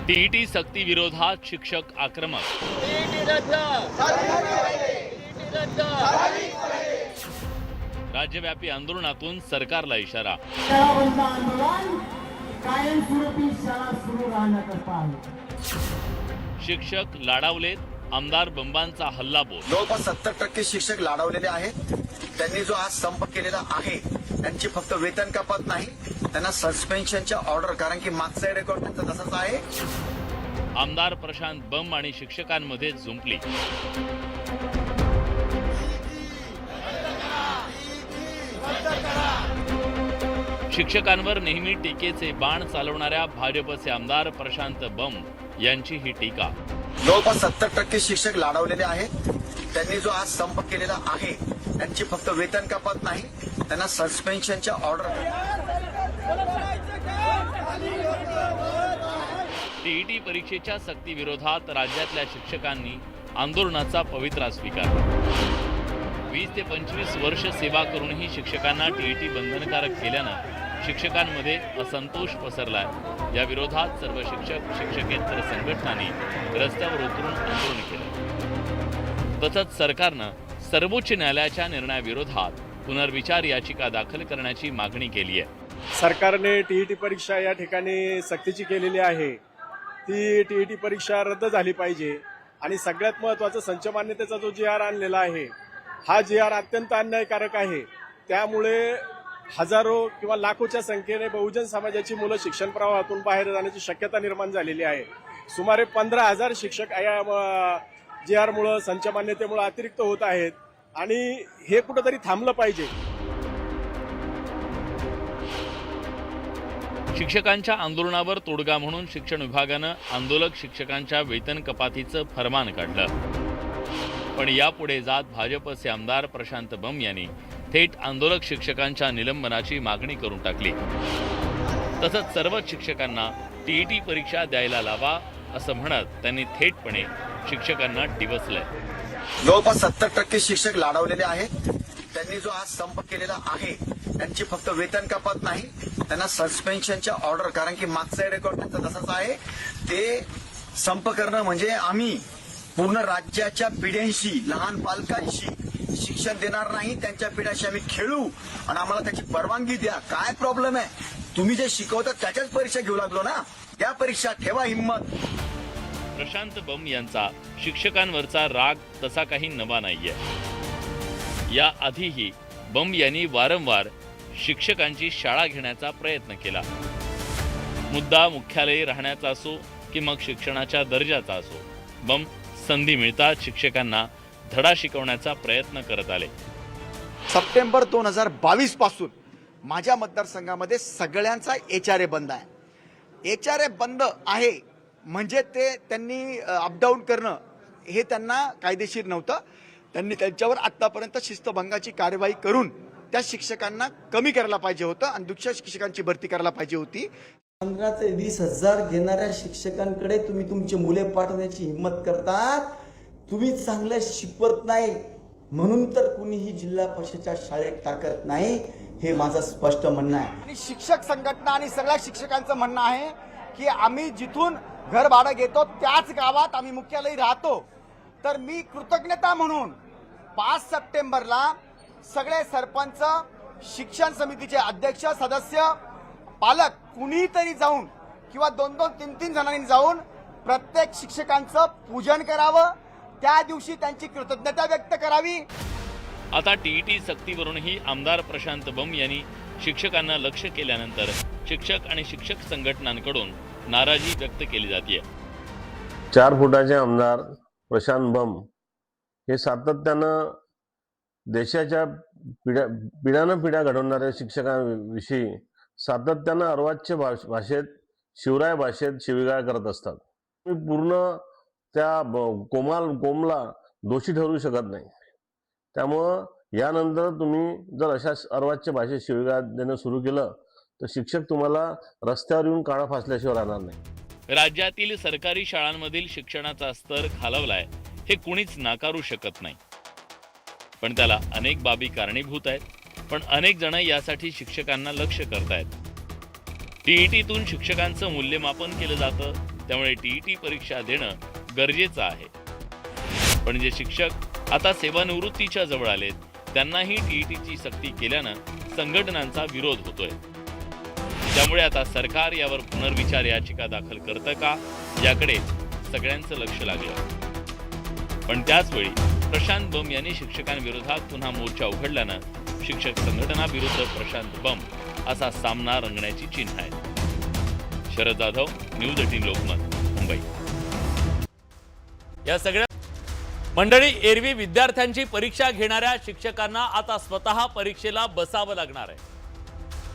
TET सक्ती विरोधात शिक्षक आक्रमक। राज्यव्यापी आंदोलनातून सरकारला इशारा। शिक्षक लाडावलेत, आमदार बंबांचा हल्लाबोल। जवळपास 70% शिक्षक लाडावलेले आहेत। त्यांनी जो आज संप केलेला आहे त्यांची फक्त वेतन कपात नाही, त्यांना सस्पेन्शनच्या ऑर्डर, कारण की मागचा रेकॉर्ड त्यांचा तसाच आहे। आमदार प्रशांत बंब आणि शिक्षकांमध्ये जुंपली। शिक्षकांवर नेहमी टीकेचे बाण चालवणाऱ्या भाजपचे आमदार प्रशांत बंब यांची ही टीका। जवळपास 70% शिक्षक लाडावलेले आहेत। त्यांनी जो आज संप केलेला आहे त्यांची फक्त वेतन कपात नाही, त्यांना सस्पेन्शनच्या ऑर्डर। टीईटी परीक्षेच्या सक्ती विरोधात राज्यातल्या शिक्षकांनी आंदोलनाचा पवित्रा स्वीकारला। 20 ते 25 वर्ष सेवा करूनही शिक्षकांना टीईटी बंधनकारक केल्यानं शिक्षकांमध्ये असंतोष पसरलाय। या विरोधात सर्व शिक्षक शिक्षकेतर संघटनांनी रस्त्यावर उतरून आंदोलन केलं। तसंच सरकारनं सर्वोच्च न्यायालयाच्या निर्णयाविरोधात पुनर्विचार याचिका दाखल करण्याची मागणी केली आहे। सरकारने टीईटी परीक्षा या ठिकाणी सक्तीची केलेली आहे, ती टीईटी परीक्षा रद्द झाली पाहिजे। आणि सगळ्यात महत्त्वाचं, संच मान्यतेचा जो GR आणलेला आहे, हा GR अत्यंत अन्यायकारक आहे। त्यामुळे हजारो किंवा लाखोच्या संख्येने बहुजन समाजाची मुलं शिक्षण प्रवाहातून बाहेर जाण्याची शक्यता निर्माण झालेली आहे। सुमारे 15,000 शिक्षक या GR मुळे, संच मान्यतेमुळे अतिरिक्त होत आहेत आणि हे कुठेतरी थांबलं पाहिजे। शिक्षकांच्या आंदोलनावर तोडगा म्हणून शिक्षण विभागानं आंदोलक शिक्षकांच्या वेतन कपातीचं फरमान काढलं। पण यापुढे जात भाजपचे आमदार प्रशांत बंब यांनी थेट आंदोलक शिक्षकांच्या निलंबनाची मागणी करून टाकली। तसंच सर्वच शिक्षकांना टीईटी परीक्षा द्यायला लावा असं म्हणत त्यांनी थेटपणे शिक्षकांना डिवचलंय। जवळपास 70% शिक्षक लाडावलेले आहेत। त्यांनी जो आज संप केलेला आहे त्यांची फक्त वेतन कपात नाही, त्यांना सस्पेन्शनच्या ऑर्डर, कारण की मागचा रेकॉर्ड त्यांचा तसाच आहे। ते संप करणं म्हणजे आम्ही पूर्ण राज्याच्या पिढ्यांशी, लहान पालकांशी शिक्षण देणार नाही, त्यांच्या पिढ्याशी आम्ही खेळू आणि आम्हाला त्याची परवानगी द्या। काय प्रॉब्लेम आहे? तुम्ही जे शिकवता त्याच्याच परीक्षा घेऊ लागलो ना, त्या परीक्षा ठेवा हिम्मत। प्रशांत बंब यांचा शिक्षकांवरचा राग तसा काही नवा नाहीये। या आधीही बंब यांनी वारंवार शिक्षकांची शाळा घेण्याचा प्रयत्न केला। मुद्दा मुख्यालयी राहण्याचा असो की मग शिक्षणाच्या दर्जाचा असो, बंब संधी मिळताच शिक्षकांना धडा शिकवण्याचा प्रयत्न करत आले। सप्टेंबर 2022 पासून माझ्या मतदारसंघामध्ये सगळ्यांचा HRA बंद आहे। HRA बंद आहे म्हणजे ते त्यांनी अपडाऊन करणं हे त्यांना कायदेशीर नव्हतं। त्यांनी त्यांच्यावर आतापर्यंत शिस्तभंगाची कार्यवाही करून त्या शिक्षकांना कमी करायला पाहिजे होतं आणि दुसऱ्या शिक्षकांची भरती करायला पाहिजे होती। 15 ते 20 हजार घेणाऱ्या शिक्षकांकडे तुम्ही तुमची मुले पाठवण्याची हिंमत करतात। तुम्ही चांगलं शिकवत नाही म्हणून तर कुणीही जिल्हा परिषदेच्या शाळेत टाकत नाही, हे माझं स्पष्ट म्हणणं आहे। आणि शिक्षक संघटना आणि सगळ्या शिक्षकांचं म्हणणं आहे की आम्ही जिथून घर भाडं घेतो त्याच गावात आम्ही मुख्यालयी राहतो। तर मी कृतज्ञता म्हणून 5 सप्टेंबरला सगळे सरपंच, शिक्षण समितीचे अध्यक्ष, सदस्य, पालक कुणीतरी जाऊन किंवा 2-2, 3-3 जणांनी जाऊन प्रत्येक शिक्षकांचं पूजन करावं, त्या दिवशी त्यांची कृतज्ञता व्यक्त करावी। आता टीईटी सक्तीवरूनही आमदार प्रशांत बंब यांनी शिक्षकांना लक्ष केल्यानंतर शिक्षक आणि शिक्षक संघटनांकडून नाराजी व्यक्त केली जाते। 4 फुटाचे आमदार प्रशांत बंब हे सातत्यानं देशाच्या पिढ्यानपिढ्या घडवणाऱ्या शिक्षकांविषयी सातत्यानं अर्वाच्य भाषेत, शिवराय भाषेत शिवीगाळ करत असतात। पूर्ण त्या कोमला दोषी ठरवू शकत नाही। त्यामुळं यानंतर तुम्ही जर अशा अर्वाच्य भाषेत शिवीगाळ देणं सुरू केलं तर शिक्षक तुम्हाला रस्त्यावर येऊन काळा फासल्याशिवाय राहणार नाही। राज्यातील सरकारी शाळांमधील शिक्षणाचा स्तर खालावलाय हे कुणीच नाकारू शकत नाही, पण त्याला अनेक बाबी कारणीभूत आहेत। पण अनेक जण यासाठी शिक्षकांना लक्ष्य करतायत। टीईटीतून शिक्षकांचं मूल्यमापन केलं जातं, त्यामुळे टीईटी परीक्षा देणं गरजेचं आहे। पण जे शिक्षक आता सेवानिवृत्तीच्या जवळ आलेत त्यांनाही टीईटीची सक्ती केल्यानं संघटनांचा विरोध होतोय। त्यामुळे आता सरकार यावर पुनर्विचार याचिका दाखल करतं का याकडे सगळ्यांचं लक्ष लागलं। पण त्याचवेळी प्रशांत बम यांनी शिक्षकांविरोधात पुन्हा मोर्चा उघडल्यानं शिक्षक संघटना विरुद्ध प्रशांत बम असा सामना रंगण्याची चिन्ह आहेत। शरद जाधव, न्यूज 18 लोकमत, मुंबई। या सगळ्या मंडळी, एरवी विद्यार्थ्यांची परीक्षा घेणाऱ्या शिक्षकांना आता स्वतः परीक्षेला बसावं लागणार आहे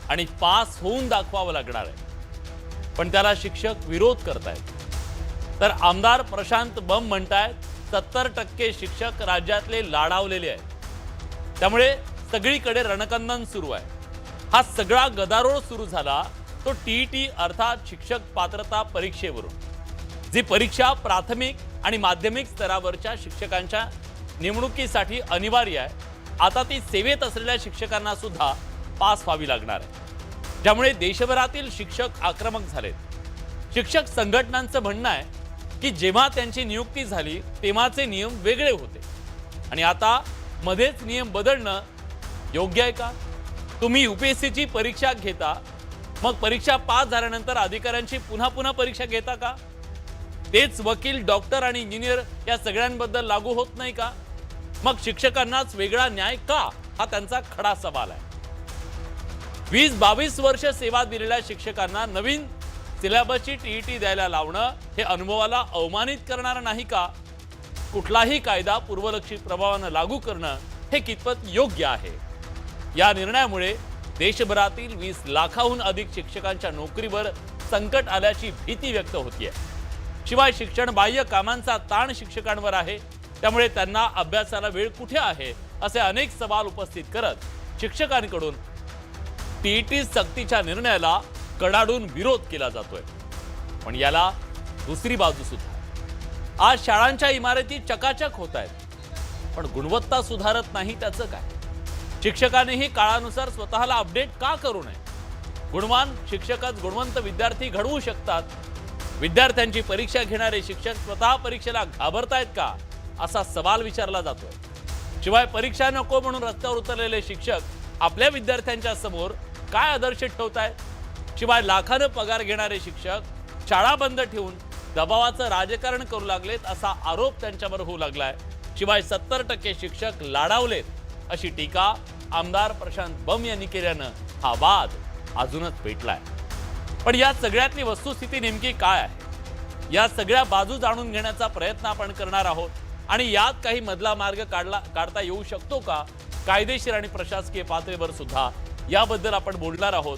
आणि पास होऊन दाखवावं लागणार आहे। पण त्याला शिक्षक विरोध करतायत। तर आमदार प्रशांत बम म्हणतायत 70% शिक्षक राज्यातले लाडावलेले आहेत। त्यामुळे सगळीकडे रणकंदन सुरू आहे। हा सगळा गदारोळ सुरू झाला तो टीईटी अर्थात शिक्षक पात्रता परीक्षेवरून, जी परीक्षा प्राथमिक आणि माध्यमिक स्तरावरच्या शिक्षकांच्या नेमणुकीसाठी अनिवार्य आहे। आता ती सेवेत असलेल्या शिक्षकांना सुद्धा पास व्हावी लागणार आहे, ज्यामुळे देशभरातील शिक्षक आक्रमक झालेत। शिक्षक संघटनांचं म्हणणं आहे की जेव्हा त्यांची नियुक्ती झाली तेव्हाचे नियम वेगळे होते आणि आता मध्येच नियम बदलणं योग्य आहे का? तुम्ही यूपीएससीची परीक्षा घेता, मग परीक्षा पास झाल्यानंतर अधिकाऱ्यांची पुन्हा परीक्षा घेता का? तेच वकील, डॉक्टर आणि इंजिनियर या सगळ्यांबद्दल लागू होत नाही का? मग शिक्षकांनाच वेगळा न्याय का? हा त्यांचा खडा सवाल आहे। 20-22 वर्ष सेवा दिलेल्या शिक्षकांना नवीन सिलेबसची टीईटी द्यायला लावणं हे अनुभवाला अवमानित करणारं नाही का? कुठलाही कायदा पूर्वलक्षित प्रभावानं लागू करणं हे कितपत योग्य आहे? या निर्णयामुळे देशभरातील 20 लाखाहून अधिक शिक्षकांच्या नोकरीवर संकट आल्याची भीती व्यक्त होतीये। शिवाय शिक्षण बाह्य कामांचा ताण शिक्षकांवर आहे, त्यामुळे त्यांना अभ्यासाला वेळ कुठे आहे असे अनेक सवाल उपस्थित करत शिक्षकांकडून टीईटी सक्तीच्या निर्णयाला कडाडून विरोध केला जातोय। पण याला दुसरी बाजू सुद्धा। आज शाळांच्या इमारती चकाचक होत आहेत, पण गुणवत्ता सुधारत नाही त्याचं काय? शिक्षकांनीही काळानुसार स्वतःला अपडेट का करू नये? गुणवान शिक्षकच गुणवंत विद्यार्थी घडवू शकतात। विद्यार्थ्यांची परीक्षा घेणारे शिक्षक स्वतः परीक्षेला घाबरतायत का असा सवाल विचारला जातोय। शिवाय परीक्षा नको म्हणून रस्त्यावर उतरलेले शिक्षक आपल्या विद्यार्थ्यांच्या समोर काय आदर्श ठेवतायत? शिवाय लाखानं पगार घेणारे शिक्षक शाळा बंद ठेवून दबावाचं राजकारण करू लागलेत असा आरोप त्यांच्यावर होऊ लागलाय। शिवाय 70% शिक्षक लाडावलेत अशी टीका आमदार प्रशांत बम यांनी केल्यानं हा वाद अजूनच पेटलाय। पण या सगळ्यातली वस्तुस्थिती नेमकी काय आहे? या सगळ्या बाजू जाणून घेण्याचा प्रयत्न आपण करणार आहोत आणि यात काही मधला मार्ग काढता येऊ शकतो का? कायदेशीर आणि प्रशासकीय पातळीवर सुद्धा याबद्दल आपण बोलणार आहोत।